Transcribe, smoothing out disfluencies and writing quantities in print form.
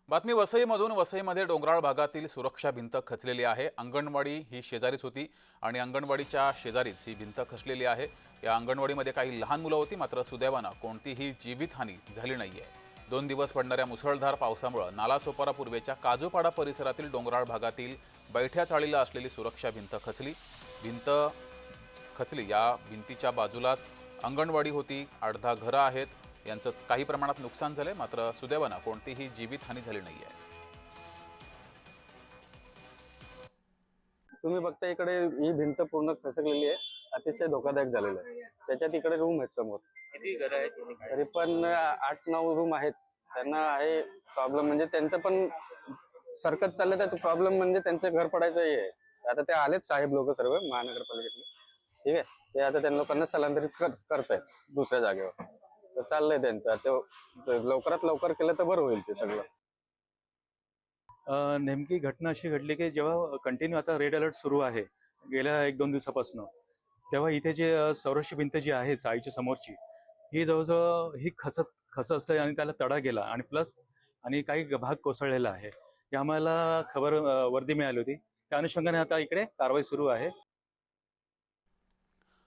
बातमी वसईमधून. वसईमध्ये डोंगराळ भागातील सुरक्षा भिंत खचलेली आहे. अंगणवाडी ही शेजारीच होती आणि अंगणवाडीच्या शेजारीच ही भिंत खचलेली आहे. या अंगणवाडीमध्ये काही लहान मुलं होती, मात्र सुदैवानं कोणतीही जीवितहानी झाली नाहीये. 2 दिवस पडणाऱ्या मुसळधार पावसामुळे नालासोपारा पूर्वेच्या काजूपाडा परिसरातील डोंगराळ भागातील बैठ्या चाळीला असलेली सुरक्षा भिंत खचली. या भिंतीच्या बाजूलाच अंगणवाडी होती. 8-10 घरं आहेत. यांचं काही प्रमाणात नुकसान झालंय, मात्र सुदैवानं कोणतीही जीवितहानी झाली नाहीये. तुम्ही बघता इकडे ही भिंत पूर्ण खसकलेली आहे, अतिशय धोकादायक झालेलं आहे. त्याच्यात इकडे रूम आहेत समोर. किती घर आहेत? तरी पण 8-9 रूम आहेत. त्यांना आहे प्रॉब्लेम, म्हणजे त्यांचं पण सरकत चाललं तर प्रॉब्लेम म्हणजे त्यांचं घर पडायचं हे आहे. आता ते आलेत साहेब लोक सर्व महानगरपालिकेतले, ठीक आहे. ते आता त्यांना लोकांना स्थलांतरित करतायत दुसऱ्या जागेवर. तर चाललंय त्यांचं. ते लवकरात लवकर केलं तर बरं होईल ते सगळं. नेमकी घटना अशी घडली की जेव्हा कंटिन्यू आता रेड अलर्ट सुरू आहे गेल्या 1-2 दिवसापासून, तेव्हा इथे जे सौरक्षी भिंत जी आहे चाळीच्या समोरची, ही जवळजवळ ही खसत आणि त्याला तडा गेला आणि प्लस आणि काही भाग कोसळलेला आहे. ही आम्हाला खबर वर्दी मिळाली होती. त्या अनुषंगाने आता इकडे कारवाई सुरू आहे.